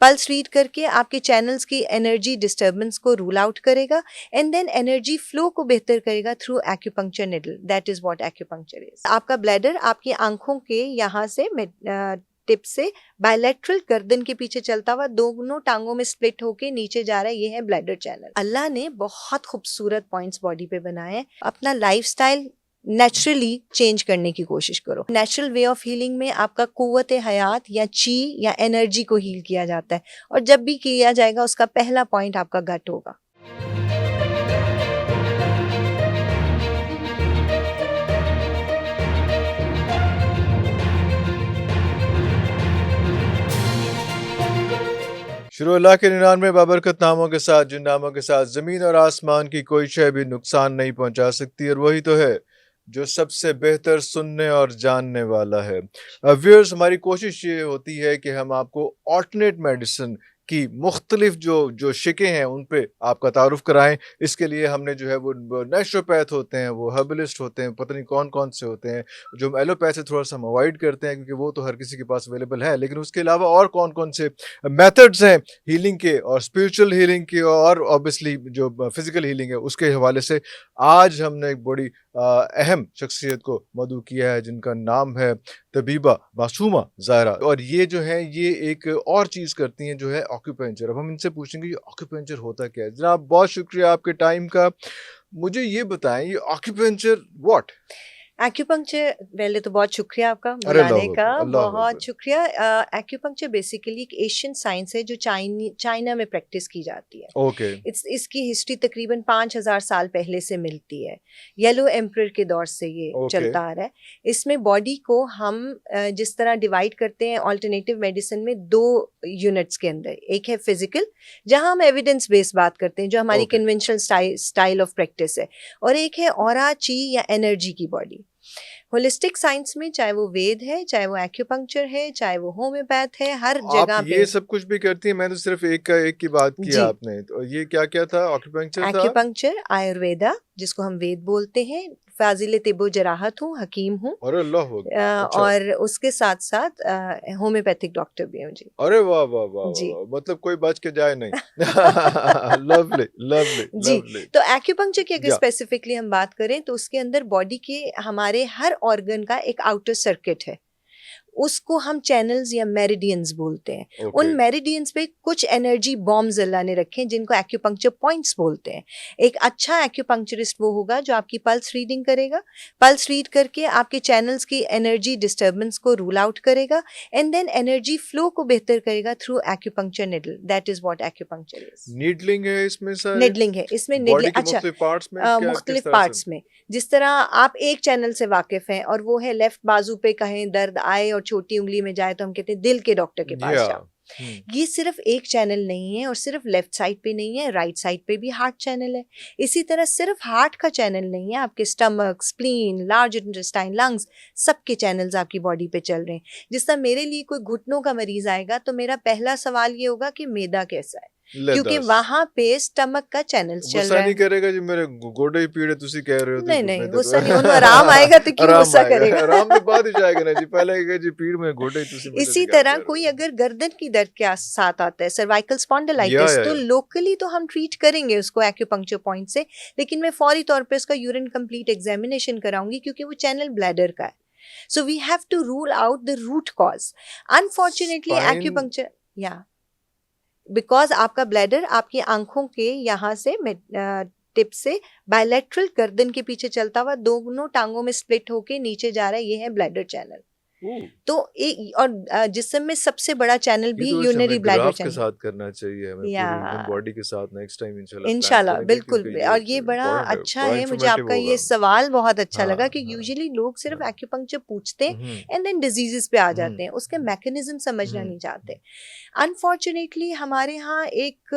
Pulse read करके आपके channels की एनर्जी डिस्टर्बेंस को रूल आउट करेगा एंड देन एनर्जी फ्लो को बेहतर करेगा through acupuncture needle. That is what acupuncture is. आपका ब्लैडर आपकी आंखों के यहाँ से टिप से बायलैटरल गर्दन के पीछे चलता हुआ दोनों टांगों में स्प्लिट होके नीचे जा रहा है, ये है ब्लैडर चैनल। अल्लाह ने बहुत खूबसूरत पॉइंट्स बॉडी पे बनाए हैं। अपना लाइफस्टाइल नेचुरली चेंज करने की कोशिश करो। नेचुरल वे ऑफ हीलिंग में आपका कुव्वत हयात या ची या एनर्जी को हील किया जाता है, और जब भी किया जाएगा उसका पहला पॉइंट आपका गट होगा। शुरू अल्लाह के 99 बाबरकत नामों के साथ, जिन नामों के साथ ज़मीन और आसमान की कोई शय भी नुकसान नहीं पहुंचा सकती, और वही तो है जो सबसे बेहतर सुनने और जानने वाला है। व्यूअर्स, हमारी कोशिश ये होती है कि हम आपको ऑल्टरनेट मेडिसिन की मुख्तलिफ जो शिकें हैं उन पे आपका तारुफ कराएं। इसके लिए हमने जो है वो नेचुरोपैथ होते हैं, वो हर्बलिस्ट होते हैं, पता नहीं कौन कौन से होते हैं, जो हम एलोपैथी थोड़ा सा हम अवॉइड करते हैं क्योंकि वो तो हर किसी के पास अवेलेबल है। लेकिन उसके अलावा और कौन कौन से मेथड्स हैं हीलिंग के और स्पिरिचुअल हीलिंग के और ऑब्वियसली जो फिजिकल हीलिंग है उसके हवाले से आज हमने एक बड़ी अहम शख्सियत को मदऊ किया है जिनका नाम है तबीबा मासूमा ज़ाहरा। और ये जो है ये एक और चीज़ करती हैं जो है ऑक्यूपेंचर। अब हम इनसे पूछेंगे ये ऑक्यूपेंचर होता क्या है। जनाब, बहुत शुक्रिया आपके टाइम का। मुझे ये बताएं, ये ऑक्यूपेंचर व्हाट? एक्यूपंक्चर, पहले तो बहुत शुक्रिया आपका अरे अल्लाह बुलाने का, अल्लाह बहुत शुक्रिया। एक्यूपंक्चर बेसिकली एक एशियन साइंस है जो चाइना में प्रैक्टिस की जाती है। ओके इसकी हिस्ट्री तकरीबन 5000 साल पहले से मिलती है। येलो एम्परर के दौर से ये ओके चलता आ रहा है। इसमें बॉडी को हम जिस तरह डिवाइड करते हैं ऑल्टरनेटिव मेडिसिन में, दो यूनिट्स के अंदर। एक है फिजिकल, जहां हम एविडेंस बेस्ड बात करते हैं, जो हमारी okay conventional style of practice है, और एक है ऑरा, ची या एनर्जी की बॉडी। होलिस्टिक साइंस में चाहे वो वेद है, चाहे वो एक्यूपंक्चर है, चाहे वो होम्योपैथ है, हर आप जगह ये पे। सब कुछ भी करती हैं? मैंने तो सिर्फ एक की बात की जी, आपने, तो ये क्या क्या था? ऑक्यूपेंचर था? एक्यूपंक्चर, आयुर्वेदा जिसको हम वेद बोलते हैं, फाजिल तिब्बो जराहत हूँ, हकीम हूँ, अरे अल्लाह अच्छा। और उसके साथ साथ होम्योपैथिक डॉक्टर भी हूँ जी। अरे वाह वाह वाह वाह जी वाह! मतलब कोई बच के जाए नहीं। लवली लवली जी। लवली। तो एक्यूपंक्चर की अगर या स्पेसिफिकली हम बात करें तो उसके अंदर बॉडी के हमारे हर ऑर्गन का एक आउटर सर्किट है, उसको हम चैनल्स या मेरिडियंस बोलते हैं। उन ओके मेरिडियंस पे कुछ एनर्जी बॉम्ब्स अल्लाह ने रखे हैं जिनको एक्यूपंक्चर पॉइंट्स बोलते हैं। एक अच्छा एक्यूपंक्चरिस्ट वो होगा जो आपकी पल्स रीडिंग करेगा, पल्स रीड करके आपके चैनल्स की एनर्जी डिस्टर्बेंस को रूल आउट करेगा एंड देन एनर्जी फ्लो को बेहतर करेगा through acupuncture needle. That is what acupuncture is. Needling है इसमें सारे निडलिंग है इसमें, बॉडी निडलिंग के अच्छा। मुख्तलिफ पार्ट्स में, क्या किस मुख्तलिफ तरह से? पार्ट्स में, जिस तरह आप एक चैनल से वाकिफ हैं और वो है लेफ्ट बाजू पे, कहें दर्द आए और छोटी उंगली में जाए तो हम कहते हैं दिल के डॉक्टर के पास या जाओ। ये सिर्फ एक चैनल नहीं है, और सिर्फ लेफ्ट साइड पे नहीं है, राइट साइड पे भी हार्ट चैनल है। इसी तरह सिर्फ हार्ट का चैनल नहीं है, आपके stomach, spleen, large intestine, lungs, सबके चैनल्स आपकी बॉडी पे चल रहे हैं। जिस तरह मेरे लिए कोई घुटनों का मरीज आएगा तो मेरा पहला सवाल ये होगा कि मैदा कैसा है, ले क्योंकि दस वहां पे स्टमक का चैनल्स चल गुस्सा रहा नहीं है। करेगा जी, मेरे गोडे ही पीड़े तुसी कह रहे हो तो नहीं घुटने नहीं, दर्द। गुस्सा नहीं, उन्हें आराम आएगा तो क्यों आराम गुस्सा आएगा, करेगा। आराम तो बाद ही जाएगा ना जी, पहले कहेगा जी पीड़ में गोडे ही तुसी मुझे इसी शिकायत तरह कर कोई रहे अगर गर्दन की दर्द के साथ आता है, सर्वाइकल हो। स्पॉन्डिलाइटिस, तो या लोकली तो हम ट्रीट करेंगे उसको एक्यूपंक्चर पॉइंट से, लेकिन मैं फौरी तौर पे उसका यूरिन कंप्लीट एग्जामिनेशन कराऊंगी क्योंकि वो चैनल ब्लैडर का है। So we have to rule out the root cause. Unfortunately spine acupuncture, या बिकॉज आपका ब्लैडर आपकी आंखों के यहाँ से टिप से बायलैटरल गर्दन के पीछे चलता हुआ दोनों टांगों में स्प्लिट होके नीचे जा रहा है, ये है ब्लैडर चैनल। तो एक और जिस्म में सबसे बड़ा चैनल ये भी तो वैसे यूरिनरी हमें ब्लैडर ग्राफ के चैनल। साथ करना चाहिए, हमें या पूरी ह्यूमन बॉडी के साथ नेक्स्ट टाइम इंशाल्लाह प्लान इंशाल्लाह करेंगे बिल्कुल। क्योंकि ये और ये बड़ा इम्पोर्टेंट है, अच्छा बड़ा है, मुझे इंफॉर्मेटिव आपका होगा। ये सवाल बहुत अच्छा हाँ लगा कि हाँ यूजुअली लोग सिर्फ हाँ। एक्यूपंक्चर पूछते हैं हम्म एंड देन डिजीजेस पे आ जाते हम्म हैं, उसके मैकेनिज्म समझना हम्म नहीं चाहते। अनफॉर्चुनेटली हमारे यहाँ एक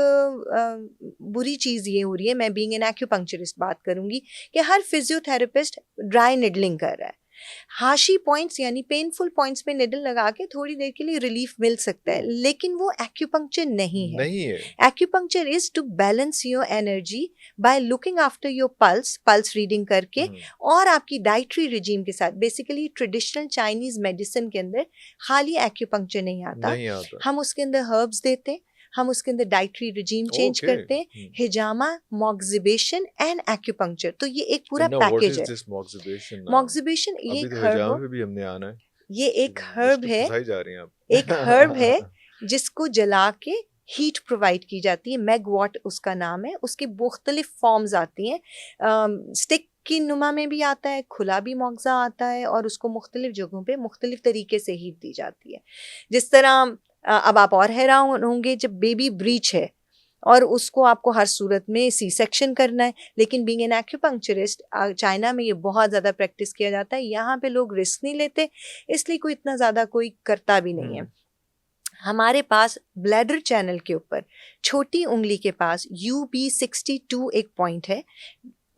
बुरी चीज़ ये हो रही है, मैं बीइंग एन एक्यूपंक्चरिस्ट बात करूंगी, कि हर फिजियोथेरेपिस्ट ड्राई निडलिंग कर रहा है। हाशी पॉइंट्स यानी पेनफुल पॉइंट्स पे निडल लगा के थोड़ी देर के लिए रिलीफ मिल सकता है, लेकिन वो एक्यूपंक्चर नहीं है। नहीं है। Acupuncture is to balance your energy by looking after your pulse reading करके, और आपकी डाइटरी रिजीम के साथ। बेसिकली ट्रेडिशनल चाइनीज मेडिसिन के अंदर खाली एक्यूपंक्चर नहीं आता, हम उसके अंदर हर्ब्स देते हैं, हम उसके अंदर डाइटरी रिजीम चेंज करते हैं, हिजामा, मॉक्सिबेशन एंड एक्यूपंक्चर। तो ये एक पूरा पैकेज है। मॉक्सिबेशन ये एक हर्ब भी हमने आना है। ये एक हर्ब है, जा रही हैं आप। एक हर्ब है जिसको जला के हीट प्रोवाइड की जाती है, मैगवॉट उसका नाम है। उसकी मुख्तलिफ फॉर्म्स आती हैं, स्टिक की नुमा में भी आता है, खुला भी मोग्जा आता है, और उसको मुख्तलिफ जगहों पे मुख्तलिफ तरीके से हीट दी जाती है। जिस तरह अब आप और हैरान होंगे, जब बेबी ब्रीच है और उसको आपको हर सूरत में सी सेक्शन करना है, लेकिन बीइंग एन एक्यूपंक्चरिस्ट चाइना में ये बहुत ज़्यादा प्रैक्टिस किया जाता है। यहाँ पे लोग रिस्क नहीं लेते, इसलिए कोई इतना ज़्यादा कोई करता भी नहीं है। हमारे पास ब्लैडर चैनल के ऊपर छोटी उंगली के पास UB62 एक पॉइंट है,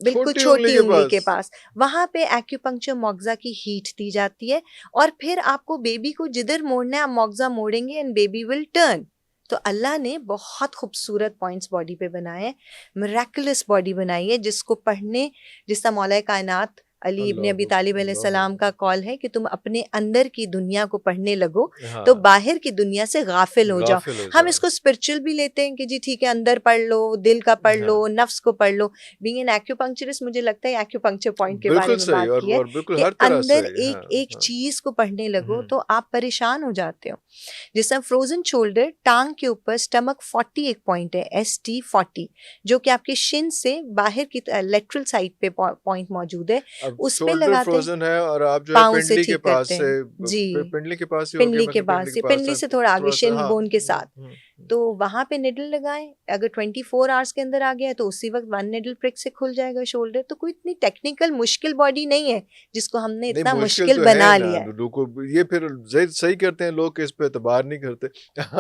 बिल्कुल छोटी उंगली के पास। वहां पे एक्यूपंक्चर मोग्जा की हीट दी जाती है, और फिर आपको बेबी को जिधर मोड़ना है आप मोग्जा मोड़ेंगे एंड बेबी विल टर्न। तो अल्लाह ने बहुत खूबसूरत पॉइंट्स बॉडी पे बनाए हैं, मिरेकुलस बॉडी बनाई है, जिसको पढ़ने, जिसका मौला कायनात अली इब्न अबी तालिब अलैहिस्सलाम का कॉल है कि तुम अपने अंदर की दुनिया को पढ़ने लगो, तो बाहर की दुनिया से गाफिल हो जाओ। हम इसको स्पिरिचुअल भी लेते हैं कि जी ठीक है, अंदर पढ़ लो, दिल का पढ़ लो, नफ्स को पढ़ लो। बीइंग एन एक्यूपंक्चरिस्ट मुझे लगता है एक्यूपंक्चर पॉइंट के बारे में बात की है कि अंदर एक चीज को पढ़ने लगो तो आप परेशान हो जाते हो। जैसे फ्रोजन शोल्डर, टांग के ऊपर स्टमक 40 एक पॉइंट है, ST40, जो कि आपके शिन से बाहर की लेटरल साइड पे पॉइंट मौजूद है, उस पे लगाते फ्रोजन है। और आप जो है पिंडली के पास से, जी पिंडली के पास से, पिंडली के पास से, पिंडली से थोड़ा आगे शिन बोन के साथ, तो वहां पे निडल लगाएं। अगर 24 आवर्स के अंदर आ गया है तो उसी वक्त 1 निडल प्रिक से खुल जाएगा शोल्डर। तो कोई इतनी टेक्निकल मुश्किल बॉडी नहीं है जिसको हमने इतना मुश्किल बना लिया है। ये फिर सही करते हैं लोग कि इस पे एतबार नहीं करते।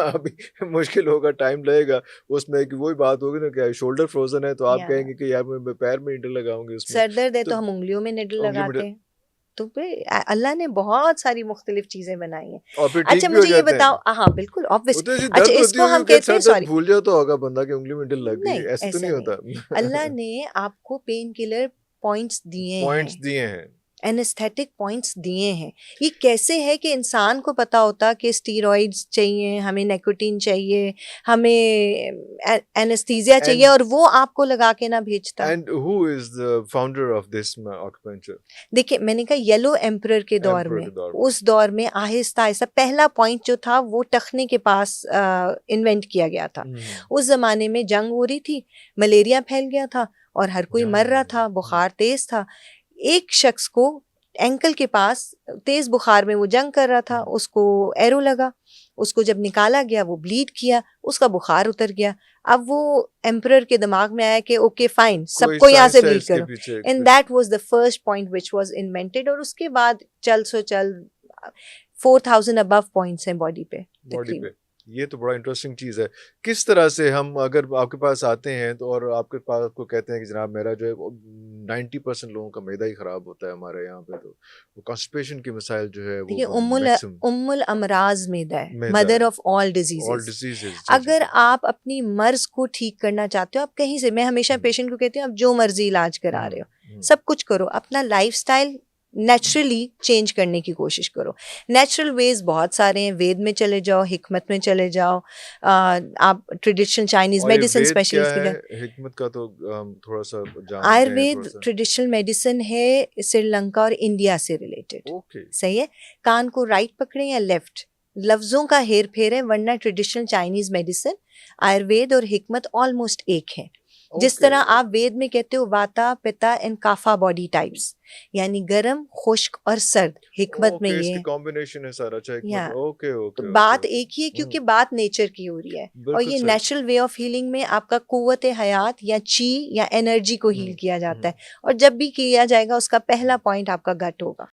अभी मुश्किल होगा, टाइम लगेगा उसमें, कि वही बात होगी ना कि शोल्डर फ्रोजन है तो आप कहेंगे कि यार मैं पैर में निडल लगाऊंगी, उसमें सर दर्द है तो हम उंगलियों में निडल लगाते हैं। तो अल्लाह ने बहुत सारी मुख्तलिफ चीजें बनाई हैं। और फिर अच्छा मुझे ये बताओ, हाँ बिल्कुल ऑब्वियस। अच्छा इसको हम कहते हैं, सॉरी भूल जाओ तो होगा बंदा की उंगली में निडल लग गई, ऐसे तो नहीं होता। अल्लाह ने आपको पेन किलर पॉइंट्स दिए हैं, एनेस्थेटिक पॉइंट्स दिए हैं। ये कैसे है कि इंसान को पता होता कि स्टीरॉइड्स चाहिए, हमें निकोटीन चाहिए, हमें एनेस्थीसिया चाहिए, और वो आपको लगा के ना भेजता। And who is the founder of this acupuncture? देखिए मैंने कहा येलो एम्परर के दौर में, उस दौर में आहिस्ता आहिस्ता पहला पॉइंट जो था वो टखने के पास इन्वेंट किया गया था। उस जमाने में जंग हो रही थी, मलेरिया फैल गया था और हर कोई मर रहा था, बुखार तेज था। एक शख्स को एंकल के पास तेज बुखार में वो जंग कर रहा था, उसको एरो लगा, उसको जब निकाला गया वो ब्लीड किया, उसका बुखार उतर गया। अब वो एम्परर के दिमाग में आया कि ओके फाइन, सबको यहाँ से ब्लीड करो, and that was the first point which was invented. और उसके बाद चल 4000 अबव पॉइंट्स हैं बॉडी पे। ये तो बड़ा इंटरेस्टिंग चीज़ है। किस तरह से हम, अगर आपके पास आते हैं तो और आपके पास आपको कहते हैं कि जनाब मेरा जो है 90% लोगों का मैदा ही ख़राब होता है हमारे यहाँ पे, तो वो कॉन्स्टिपेशन की मसाइल जो है वो उम्मुल अमराज मैदा है, मदर ऑफ ऑल डिजीजेस। अगर आप अपनी मर्ज को ठीक करना चाहते हो, आप कहीं से, मैं हमेशा पेशेंट को कहती हूँ आप जो मर्जी इलाज करा रहे हो सब कुछ करो, अपना लाइफस्टाइल नेचुरली चेंज करने की कोशिश करो। नेचुरल वेज बहुत सारे हैं, वेद में चले जाओ, हिकमत में चले जाओ, आप ट्रेडिशनल चाइनीज मेडिसिन स्पेशलिस्ट हिकमत का तो थोड़ा सा आयुर्वेद ट्रेडिशनल मेडिसिन है, श्रीलंका और इंडिया से रिलेटेड। सही है, कान को राइट पकड़े या लेफ्ट, लफ्जों का हेर फेर है, वरना ट्रेडिशनल चाइनीज मेडिसिन, आयुर्वेद और हिकमत ऑलमोस्ट एक है। जिस तरह आप वेद में कहते हो वाता, पिता एंड काफा बॉडी टाइप्स, यानी गर्म, खुश्क और सर्द, हिकमत में ये कॉम्बिनेशन है सारा। तो बात एक ही है क्योंकि बात नेचर की हो रही है, और ये नेचुरल वे ऑफ हीलिंग में आपका कुव्वत हयात या ची या एनर्जी को हील किया जाता है, और जब भी किया जाएगा उसका पहला पॉइंट आपका गट होगा।